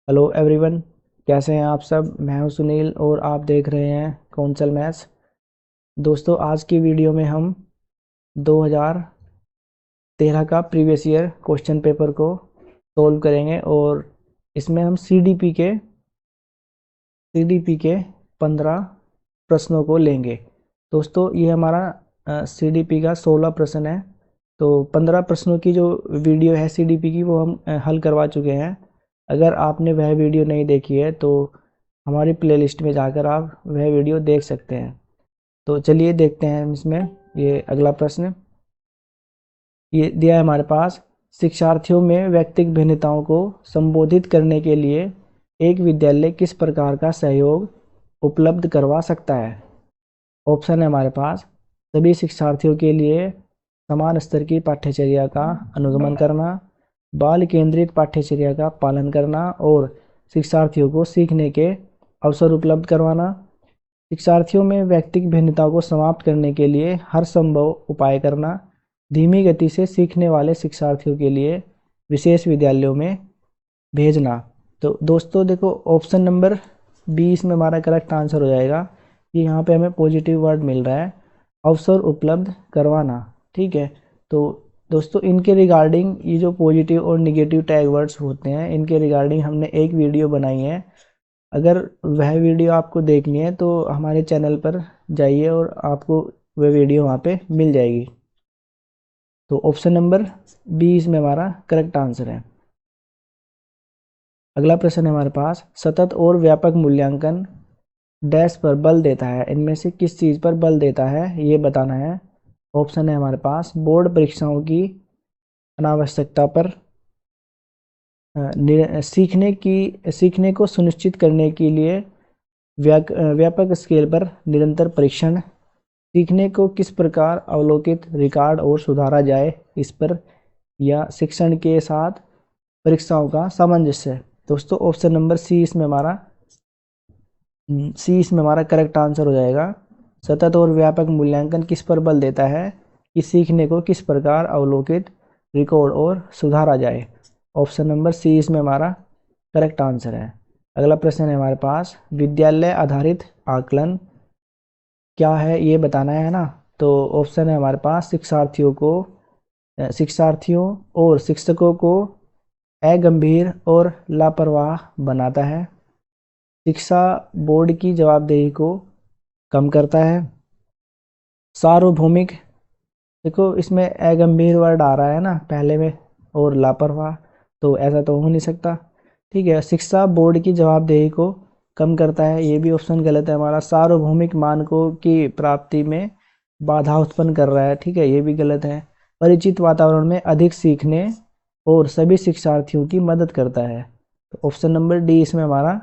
Hello everyone, कैसे हैं आप सब। मैं हूं सुनील और आप देख रहे हैं कौंसल मैथ्स। दोस्तों, आज की वीडियो में हम 2013 का प्रीवियस ईयर क्वेश्चन पेपर को सोल्व करेंगे और इसमें हम सीडीपी के 15 प्रश्नों को लेंगे। दोस्तों, ये हमारा सीडीपी का 16 प्रश्न है। तो 15 प्रश्नों की जो वीडियो है सीडीपी की वो हम हल करवा चुके हैं। अगर आपने वह वीडियो नहीं देखी है तो हमारी प्लेलिस्ट में जाकर आप वह वीडियो देख सकते हैं। तो चलिए देखते हैं इसमें। ये अगला प्रश्न ये दिया है हमारे पास। शिक्षार्थियों में व्यक्तिगत भिन्नताओं को संबोधित करने के लिए एक विद्यालय किस प्रकार का सहयोग उपलब्ध करवा सकता है। ऑप्शन है हमारे पास। सभी शिक्षार्थियों के लिए समान स्तर की पाठ्यचर्या का अनुगमन करना, बाल केंद्रित पाठ्यचर्या का पालन करना और शिक्षार्थियों को सीखने के अवसर उपलब्ध करवाना, शिक्षार्थियों में व्यक्तिगत भिन्नता को समाप्त करने के लिए हर संभव उपाय करना, धीमी गति से सीखने वाले शिक्षार्थियों के लिए विशेष विद्यालयों में भेजना। तो दोस्तों देखो, ऑप्शन नंबर 20 में हमारा करेक्ट आंसर हो जाएगा कि यहाँ पे हमें पॉजिटिव वर्ड मिल रहा है, अवसर उपलब्ध करवाना। ठीक है। तो दोस्तों, इनके रिगार्डिंग ये जो पॉजिटिव और निगेटिव टैग वर्ड्स होते हैं इनके रिगार्डिंग हमने एक वीडियो बनाई है। अगर वह वीडियो आपको देखनी है तो हमारे चैनल पर जाइए और आपको वह वीडियो वहाँ पे मिल जाएगी। तो ऑप्शन नंबर 20 में हमारा करेक्ट आंसर है। अगला प्रश्न है हमारे पास। सतत और व्यापक मूल्यांकन डैश पर बल देता है, इनमें से किस चीज़ पर बल देता है ये बताना है। ऑप्शन है हमारे पास। बोर्ड परीक्षाओं की अनावश्यकता पर, सीखने को सुनिश्चित करने के लिए व्यापक स्केल पर निरंतर परीक्षण, सीखने को किस प्रकार अवलोकित, रिकॉर्ड और सुधारा जाए इस पर, या शिक्षण के साथ परीक्षाओं का सामंजस्य। दोस्तों, ऑप्शन नंबर सी इसमें हमारा करेक्ट आंसर हो जाएगा। सतत और व्यापक मूल्यांकन किस पर बल देता है कि सीखने को किस प्रकार अवलोकित, रिकॉर्ड और सुधारा जाए। ऑप्शन नंबर सी इसमें हमारा करेक्ट आंसर है। अगला प्रश्न है हमारे पास। विद्यालय आधारित आकलन क्या है ये बताना है ना। तो ऑप्शन है हमारे पास। शिक्षार्थियों और शिक्षकों को अगंभीर और लापरवाह बनाता है, शिक्षा बोर्ड की जवाबदेही को कम करता है, सार्वभौमिक, देखो इसमें अगंभीर वर्ड आ रहा है ना पहले में, और लापरवाह, तो ऐसा तो हो नहीं सकता। ठीक है। शिक्षा बोर्ड की जवाबदेही को कम करता है, ये भी ऑप्शन गलत है हमारा। सार्वभौमिक मानकों की प्राप्ति में बाधा उत्पन्न कर रहा है, ठीक है, ये भी गलत है। परिचित वातावरण में अधिक सीखने और सभी शिक्षार्थियों की मदद करता है। तो ऑप्शन नंबर डी इसमें हमारा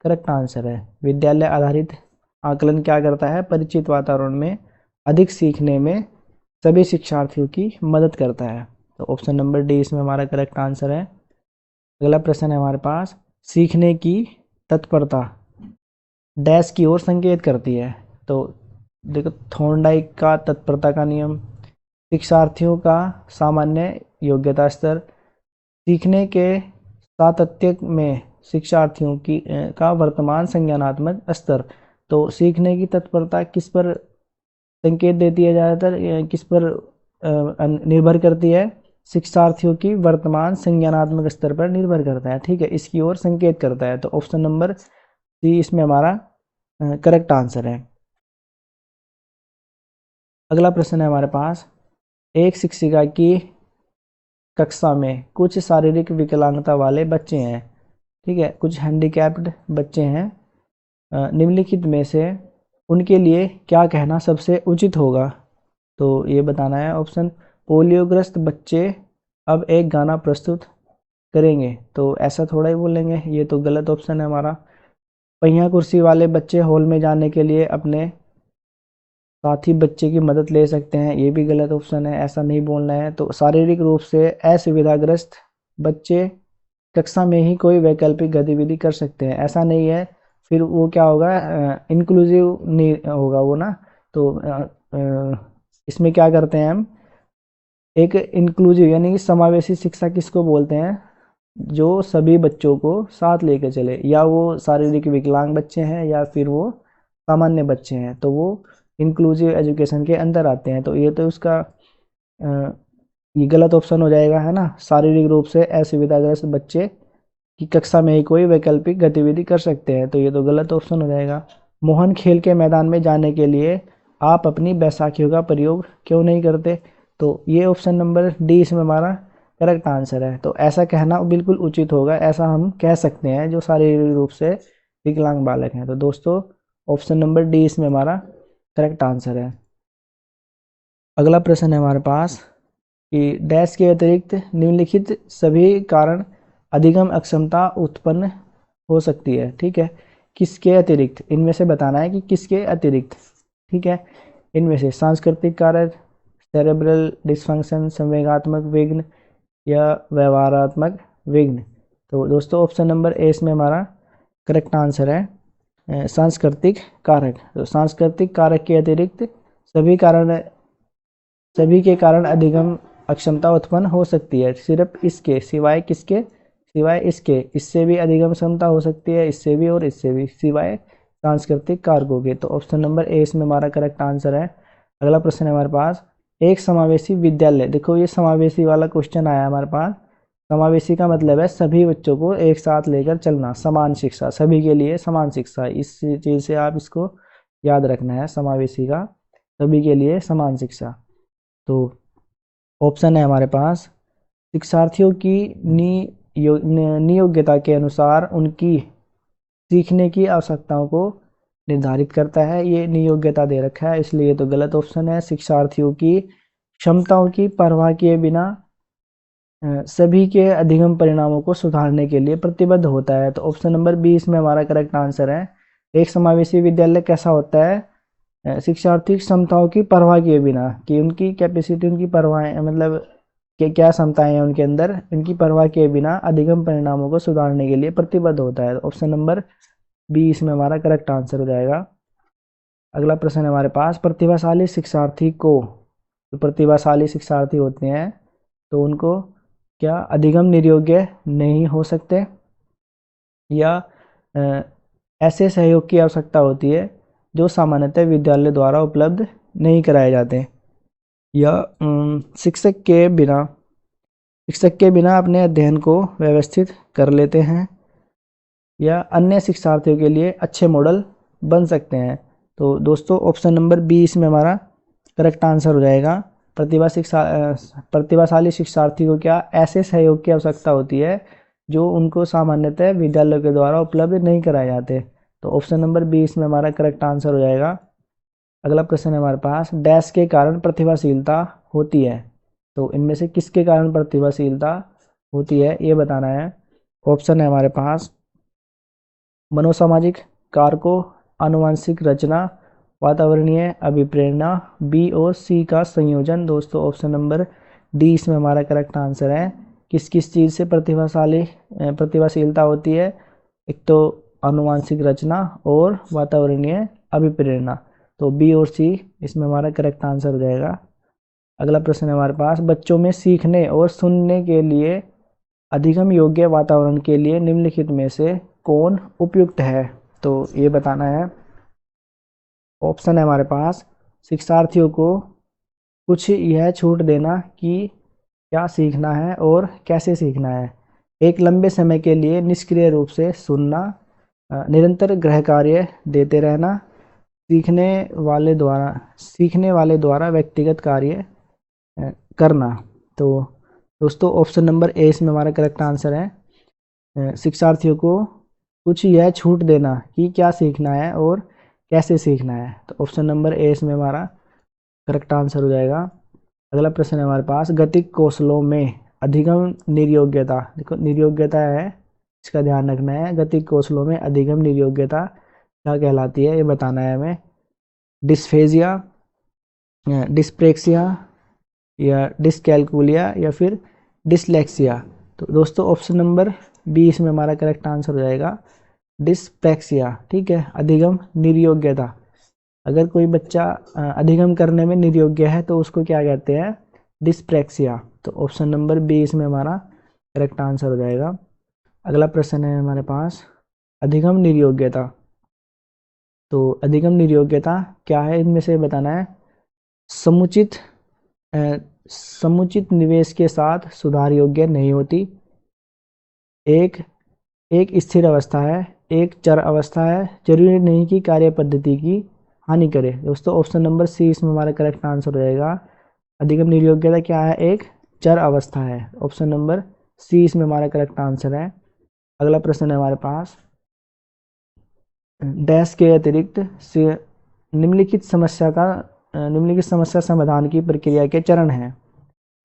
करेक्ट आंसर है। विद्यालय आधारित आकलन क्या करता है, परिचित वातावरण में अधिक सीखने में सभी शिक्षार्थियों की मदद करता है। तो ऑप्शन नंबर डी इसमें हमारा करेक्ट आंसर है। अगला प्रश्न है हमारे पास। सीखने की तत्परता डैश की ओर संकेत करती है। तो देखो, थॉर्नडाइक का तत्परता का नियम, शिक्षार्थियों का सामान्य योग्यता स्तर, सीखने के सातत्य में शिक्षार्थियों की का वर्तमान संज्ञानात्मक स्तर। तो सीखने की तत्परता किस पर संकेत देती है, ज़्यादातर किस पर निर्भर करती है, शिक्षार्थियों की वर्तमान संज्ञानात्मक स्तर पर निर्भर करता है। ठीक है, इसकी ओर संकेत करता है। तो ऑप्शन नंबर सी इसमें हमारा करेक्ट आंसर है। अगला प्रश्न है हमारे पास। एक शिक्षिका की कक्षा में कुछ शारीरिक विकलांगता वाले बच्चे हैं, ठीक है, कुछ हैंडीकैप्ड बच्चे हैं। निम्नलिखित में से उनके लिए क्या कहना सबसे उचित होगा, तो ये बताना है। ऑप्शन। पोलियोग्रस्त बच्चे अब एक गाना प्रस्तुत करेंगे, तो ऐसा थोड़ा ही बोलेंगे, ये तो गलत ऑप्शन है हमारा। पहिया कुर्सी वाले बच्चे हॉल में जाने के लिए अपने साथी बच्चे की मदद ले सकते हैं, ये भी गलत ऑप्शन है, ऐसा नहीं बोलना है। तो शारीरिक रूप से असुविधाग्रस्त बच्चे कक्षा में ही कोई वैकल्पिक गतिविधि कर सकते हैं, ऐसा नहीं है। फिर वो क्या होगा, इंक्लूसिव नहीं होगा वो ना। तो इसमें क्या करते हैं हम, एक इंक्लूसिव यानी कि समावेशी शिक्षा किसको बोलते हैं, जो सभी बच्चों को साथ लेकर चले, या वो शारीरिक विकलांग बच्चे हैं या फिर वो सामान्य बच्चे हैं, तो वो इंक्लूसिव एजुकेशन के अंदर आते हैं। तो ये तो उसका ये गलत ऑप्शन हो जाएगा, है ना। शारीरिक रूप से असुविधाग्रस्त बच्चे की कक्षा में ही कोई वैकल्पिक गतिविधि कर सकते हैं, तो ये तो गलत ऑप्शन हो जाएगा। मोहन खेल के मैदान में जाने के लिए आप अपनी बैसाखियों का प्रयोग क्यों नहीं करते, तो ये ऑप्शन नंबर डी इसमें हमारा करेक्ट आंसर है। तो ऐसा कहना बिल्कुल उचित होगा, ऐसा हम कह सकते हैं जो शारीरिक रूप से विकलांग बालक हैं। तो दोस्तों ऑप्शन नंबर डी इसमें हमारा करेक्ट आंसर है। अगला प्रश्न है हमारे पास कि डैश के अतिरिक्त निम्नलिखित सभी कारण अधिगम अक्षमता उत्पन्न हो सकती है। ठीक है, किसके अतिरिक्त, इनमें से बताना है कि किसके अतिरिक्त। ठीक है, इनमें से सांस्कृतिक कारक, सेरेब्रल डिस्फंक्शन, संवेगात्मक विघ्न या व्यवहारात्मक विघ्न। तो दोस्तों ऑप्शन नंबर ए इसमें हमारा करेक्ट आंसर है सांस्कृतिक कारक। तो सांस्कृतिक कारक के अतिरिक्त सभी के कारण अधिगम अक्षमता उत्पन्न हो सकती है। सिर्फ इसके सिवाय, किसके सिवाय, इसके, इससे भी अधिगम क्षमता हो सकती है, इससे भी और इससे भी, सिवाय सांस्कृतिक कारकों के। तो ऑप्शन नंबर ए इसमें हमारा करेक्ट आंसर है। अगला प्रश्न है हमारे पास, एक समावेशी विद्यालय। देखो ये समावेशी वाला क्वेश्चन आया हमारे पास। समावेशी का मतलब है सभी बच्चों को एक साथ लेकर चलना, समान शिक्षा, सभी के लिए समान शिक्षा। इस चीज़ से आप इसको याद रखना है, समावेशी का सभी के लिए समान शिक्षा। तो ऑप्शन है हमारे पास, शिक्षार्थियों की नियोग्यता के अनुसार उनकी सीखने की आवश्यकताओं को निर्धारित करता है। ये नियोग्यता दे रखा है, इसलिए तो गलत ऑप्शन है। शिक्षार्थियों की क्षमताओं की परवाह किए बिना सभी के अधिगम परिणामों को सुधारने के लिए प्रतिबद्ध होता है। तो ऑप्शन नंबर बी इसमें हमारा करेक्ट आंसर है। एक समावेशी विद्यालय कैसा होता है, शिक्षार्थी क्षमताओं की परवाह किए बिना, कि उनकी कैपेसिटी, उनकी परवाह मतलब कि क्या क्षमताएं हैं उनके अंदर, इनकी परवाह किए बिना अधिगम परिणामों को सुधारने के लिए प्रतिबद्ध होता है। ऑप्शन नंबर बी इसमें हमारा करेक्ट आंसर हो जाएगा। अगला प्रश्न है हमारे पास, प्रतिभाशाली शिक्षार्थी को, जो प्रतिभाशाली शिक्षार्थी होते हैं तो उनको क्या अधिगम निर्योग्य नहीं हो सकते, या ऐसे सहयोग की आवश्यकता होती है जो सामान्यतः विद्यालय द्वारा उपलब्ध नहीं कराए जाते, या शिक्षक के बिना अपने अध्ययन को व्यवस्थित कर लेते हैं, या अन्य शिक्षार्थियों के लिए अच्छे मॉडल बन सकते हैं। तो दोस्तों ऑप्शन नंबर बी इसमें हमारा करेक्ट आंसर हो जाएगा। प्रतिभाशाली शिक्षार्थी को क्या ऐसे सहयोग की आवश्यकता होती है जो उनको सामान्यतः विद्यालयों के द्वारा उपलब्ध नहीं कराए जाते। तो ऑप्शन नंबर बी इसमें हमारा करेक्ट आंसर हो जाएगा। अगला प्रश्न है हमारे पास, डैश के कारण प्रतिभाशीलता होती है। तो इनमें से किसके कारण प्रतिभाशीलता होती है ये बताना है। ऑप्शन है हमारे पास, मनोसामाजिक कारकों, आनुवंशिक रचना, वातावरणीय अभिप्रेरणा, बी और सी का संयोजन। दोस्तों ऑप्शन नंबर डी इसमें हमारा करेक्ट आंसर है। किस किस चीज़ से प्रतिभाशीलता होती है, एक तो आनुवंशिक रचना और वातावरणीय अभिप्रेरणा। तो बी और सी इसमें हमारा करेक्ट आंसर हो जाएगा। अगला प्रश्न है हमारे पास, बच्चों में सीखने और सुनने के लिए अधिगम योग्य वातावरण के लिए निम्नलिखित में से कौन उपयुक्त है, तो ये बताना है। ऑप्शन है हमारे पास, शिक्षार्थियों को कुछ यह छूट देना कि क्या सीखना है और कैसे सीखना है, एक लंबे समय के लिए निष्क्रिय रूप से सुनना, निरंतर गृह कार्य देते रहना, सीखने वाले द्वारा व्यक्तिगत कार्य करना। तो दोस्तों ऑप्शन नंबर ए इसमें हमारा करेक्ट आंसर है। शिक्षार्थियों को कुछ यह छूट देना कि क्या सीखना है और कैसे सीखना है। तो ऑप्शन नंबर ए इसमें हमारा करेक्ट आंसर हो जाएगा। अगला प्रश्न है हमारे पास, गतिक कौशलों में अधिगम निर्योग्यता। देखो निर्योग्यता है, इसका ध्यान रखना है। गतिक कौशलों में अधिगम निर्योग्यता क्या कहलाती है ये बताना है हमें। डिस्फेजिया, डिस्प्रेक्सिया, या डिसकैलकुलिया, या फिर डिसलेक्सिया। तो दोस्तों ऑप्शन नंबर बी इसमें हमारा करेक्ट आंसर हो जाएगा, डिस्प्रेक्सिया। ठीक है, अधिगम निर्योग्यता, अगर कोई बच्चा अधिगम करने में निर्योग्य है तो उसको क्या कहते हैं, डिस्प्रेक्सिया। तो ऑप्शन नंबर बी इसमें हमारा करेक्ट आंसर हो जाएगा। अगला प्रश्न है हमारे पास अधिगम निर्योग्यता। तो अधिगम निर्योग्यता क्या है, इनमें से बताना है। समुचित समुचित निवेश के साथ सुधार योग्य नहीं होती। एक एक स्थिर अवस्था है, एक चर अवस्था है, जरूरी नहीं कि कार्य पद्धति की हानि करे। दोस्तों ऑप्शन नंबर सी इसमें हमारा करेक्ट आंसर हो जाएगा। अधिगम निर्योग्यता क्या है, एक चर अवस्था है। ऑप्शन नंबर सी इसमें हमारा करेक्ट आंसर है। अगला प्रश्न है हमारे पास, डैश के अतिरिक्त से निम्नलिखित समस्या समाधान की प्रक्रिया के चरण हैं।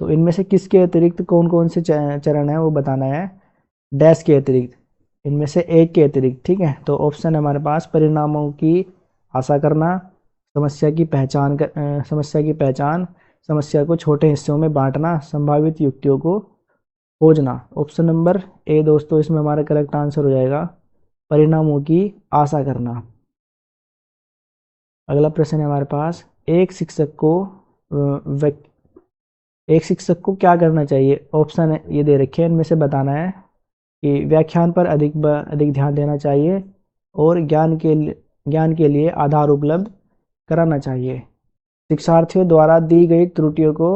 तो इनमें से किसके अतिरिक्त कौन कौन से चरण है वो बताना है। डैश के अतिरिक्त, इनमें से एक के अतिरिक्त, ठीक है। तो ऑप्शन है हमारे पास परिणामों की आशा करना, समस्या की पहचान, समस्या को छोटे हिस्सों में बांटना, संभावित युक्तियों को खोजना। ऑप्शन नंबर ए दोस्तों इसमें हमारा करेक्ट आंसर हो जाएगा, परिणामों की आशा करना। अगला प्रश्न है हमारे पास, एक शिक्षक को क्या करना चाहिए। ऑप्शन है ये दे रखे हैं, इनमें से बताना है कि व्याख्यान पर अधिक ध्यान देना चाहिए और ज्ञान के लिए आधार उपलब्ध कराना चाहिए। शिक्षार्थियों द्वारा दी गई त्रुटियों को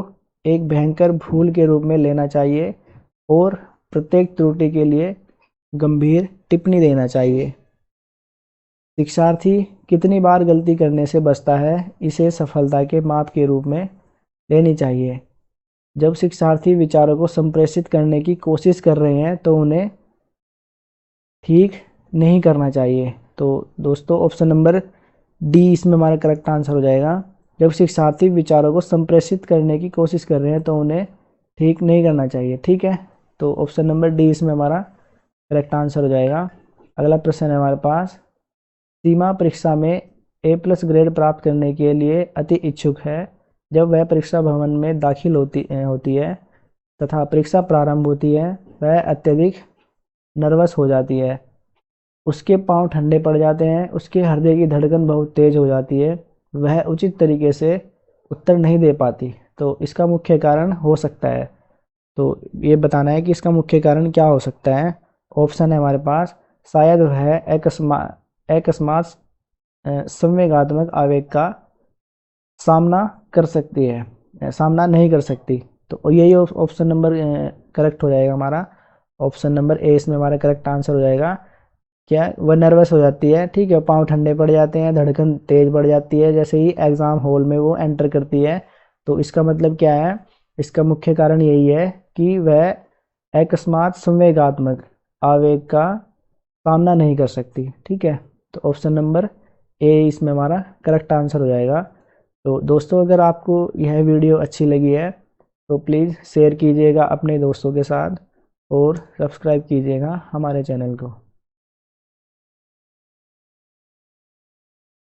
एक भयंकर भूल के रूप में लेना चाहिए और प्रत्येक त्रुटि के लिए गंभीर टिप्पणी देना चाहिए। शिक्षार्थी कितनी बार गलती करने से बचता है, इसे सफलता के माप के रूप में लेनी चाहिए। जब शिक्षार्थी विचारों को संप्रेषित करने की कोशिश कर रहे हैं तो उन्हें ठीक नहीं करना चाहिए। तो दोस्तों ऑप्शन नंबर डी इसमें हमारा करेक्ट आंसर हो जाएगा। जब शिक्षार्थी विचारों को संप्रेषित करने की कोशिश कर रहे हैं तो उन्हें ठीक नहीं करना चाहिए, ठीक है। तो ऑप्शन नंबर डी इसमें हमारा करेक्ट आंसर हो जाएगा। अगला प्रश्न है हमारे पास, सीमा परीक्षा में A+ ग्रेड प्राप्त करने के लिए अति इच्छुक है। जब वह परीक्षा भवन में दाखिल होती है तथा परीक्षा प्रारंभ होती है, वह अत्यधिक नर्वस हो जाती है, उसके पांव ठंडे पड़ जाते हैं, उसके हृदय की धड़कन बहुत तेज हो जाती है, वह उचित तरीके से उत्तर नहीं दे पाती। तो इसका मुख्य कारण हो सकता है। तो ये बताना है कि इसका मुख्य कारण क्या हो सकता है। ऑप्शन है हमारे पास, शायद वह अकस्मात संवेगात्मक आवेग का सामना नहीं कर सकती। तो यही ऑप्शन नंबर करेक्ट हो जाएगा हमारा। ऑप्शन नंबर ए इसमें हमारा करेक्ट आंसर हो जाएगा। क्या वह नर्वस हो जाती है, ठीक है, पाँव ठंडे पड़ जाते हैं, धड़कन तेज बढ़ जाती है जैसे ही एग्ज़ाम हॉल में वो एंटर करती है। तो इसका मतलब क्या है, इसका मुख्य कारण यही है कि वह अकस्मात संवेगात्मक आवेग का सामना नहीं कर सकती, ठीक है। तो ऑप्शन नंबर ए इसमें हमारा करेक्ट आंसर हो जाएगा। तो दोस्तों अगर आपको यह वीडियो अच्छी लगी है तो प्लीज़ शेयर कीजिएगा अपने दोस्तों के साथ और सब्सक्राइब कीजिएगा हमारे चैनल को।